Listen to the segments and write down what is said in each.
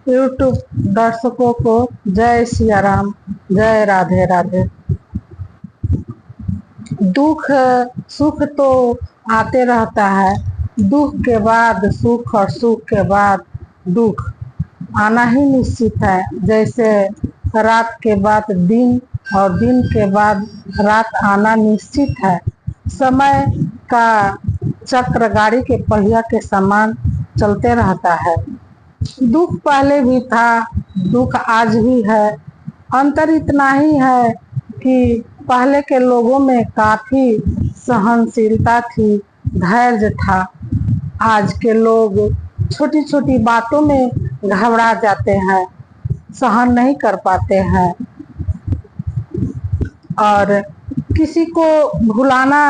YouTube दर्शकों को जय सिया राम, जय राधे राधे। दुख सुख तो आते रहता है, दुख के बाद सुख और सुख के बाद दुख आना ही निश्चित है। जैसे रात के बाद दिन और दिन के बाद रात आना निश्चित है। समय का चक्र गाड़ी के पहिया के समान चलते रहता है। दुख पहले भी था, दुख आज भी है। अंतर इतना ही है कि पहले के लोगों में काफी सहनशीलता थी, धैर्य था। आज के लोग छोटी छोटी बातों में घबरा जाते हैं, सहन नहीं कर पाते हैं। और किसी को भुलाना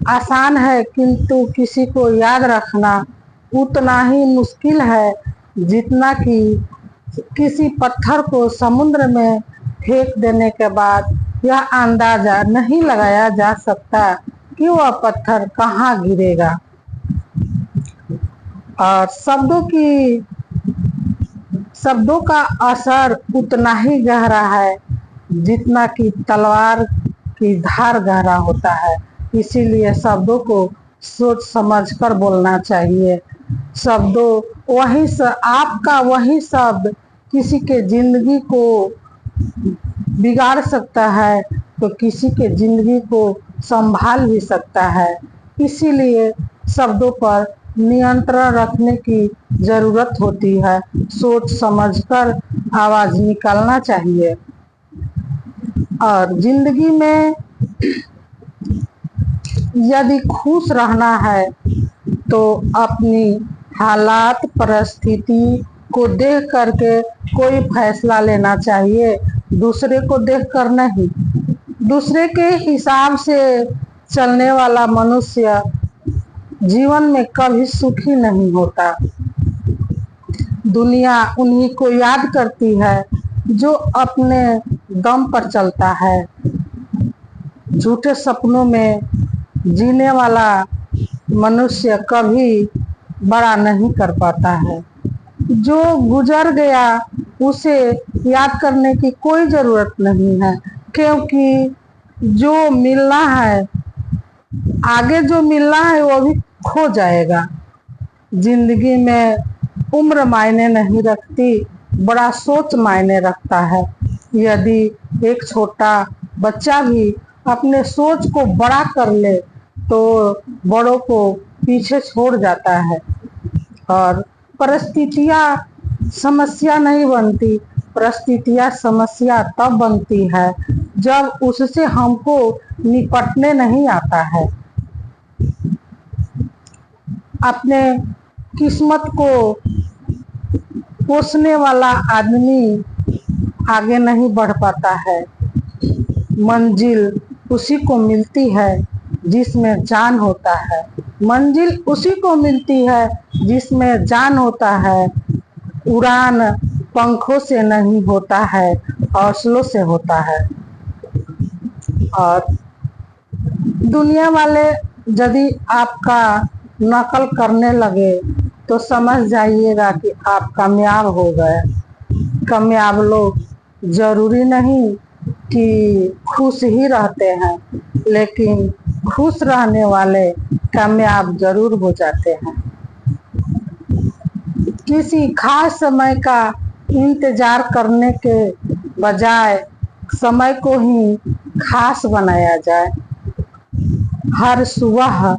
आसान है, किंतु किसी को याद रखना उतना ही मुश्किल है जितना कि किसी पत्थर को समुद्र में फेंक देने के बाद यह अंदाजा नहीं लगाया जा सकता कि वह पत्थर कहाँ गिरेगा। और शब्दों का असर उतना ही गहरा है जितना कि तलवार की धार गहरा होता है। इसीलिए शब्दों को सोच समझ कर बोलना चाहिए। आपका वही शब्द किसी के जिंदगी को बिगाड़ सकता है तो किसी के जिंदगी को संभाल भी सकता है। इसीलिए शब्दों पर नियंत्रण रखने की जरूरत होती है। सोच समझकर आवाज निकालना चाहिए। और जिंदगी में यदि खुश रहना है तो अपनी हालात परिस्थिति को देख करके कोई फैसला लेना चाहिए, दूसरे को देख कर नहीं। दूसरे के हिसाब से चलने वाला मनुष्य जीवन में कभी सुखी नहीं होता। दुनिया उन्हीं को याद करती है जो अपने दम पर चलता है। झूठे सपनों में जीने वाला मनुष्य कभी बड़ा नहीं कर पाता है। जो गुजर गया उसे याद करने की कोई जरूरत नहीं है, क्योंकि जो मिलना है, आगे जो मिलना है वो भी खो जाएगा। जिंदगी में उम्र मायने नहीं रखती, बड़ा सोच मायने रखता है। यदि एक छोटा बच्चा भी अपने सोच को बड़ा कर ले तो बड़ों को पीछे छोड़ जाता है। और परिस्थितियां समस्या नहीं बनती, परिस्थितियां समस्या तब बनती है जब उससे हमको निपटने नहीं आता है। अपने किस्मत को पोसने वाला आदमी आगे नहीं बढ़ पाता है। मंजिल उसी को मिलती है जिसमें जान होता है। मंजिल उसी को मिलती है जिसमें जान होता है। उड़ान पंखों से नहीं होता है, हौसलों से होता है। और दुनिया वाले यदि आपका नकल करने लगे तो समझ जाइएगा कि आप कामयाब हो गए। कामयाब लोग जरूरी नहीं कि खुश ही रहते हैं, लेकिन खुश रहने वाले कामयाब जरूर हो जाते हैं। किसी खास समय का इंतजार करने के बजाय समय को ही खास बनाया जाए। हर सुबह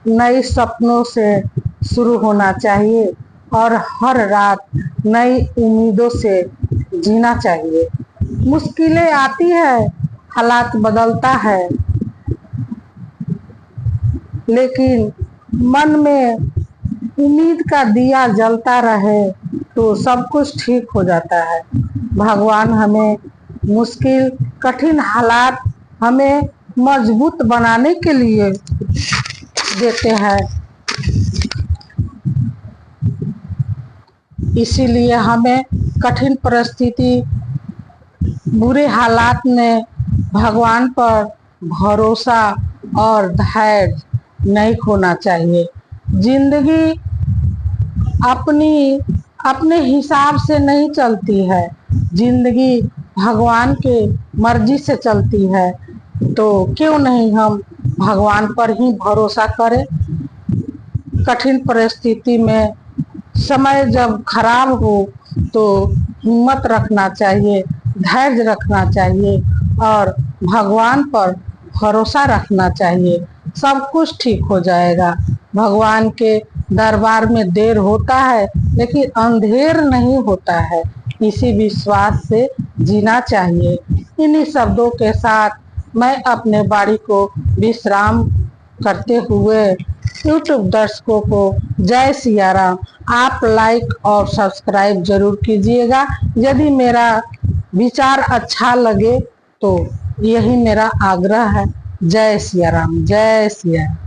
नए सपनों से शुरू होना चाहिए और हर रात नई उम्मीदों से जीना चाहिए। मुश्किलें आती है, हालात बदलता है, लेकिन मन में उम्मीद का दिया जलता रहे तो सब कुछ ठीक हो जाता है। भगवान हमें मुश्किल कठिन हालात हमें मजबूत बनाने के लिए देते हैं। इसीलिए हमें कठिन परिस्थिति, बुरे हालात में भगवान पर भरोसा और धैर्य नहीं खोना चाहिए। जिंदगी अपनी अपने हिसाब से नहीं चलती है, जिंदगी भगवान के मर्जी से चलती है। तो क्यों नहीं हम भगवान पर ही भरोसा करें। कठिन परिस्थिति में समय जब खराब हो तो हिम्मत रखना चाहिए, धैर्य रखना चाहिए और भगवान पर भरोसा रखना चाहिए। सब कुछ ठीक हो जाएगा। भगवान के दरबार में देर होता है लेकिन अंधेर नहीं होता है, इसी विश्वास से जीना चाहिए। इन्हीं शब्दों के साथ मैं अपने वाणी को विश्राम करते हुए यूट्यूब दर्शकों को जय सिया राम। आप लाइक और सब्सक्राइब जरूर कीजिएगा। यदि मेरा विचार अच्छा लगे तो यही मेरा आग्रह है। जय सिया राम, जय सिया राम।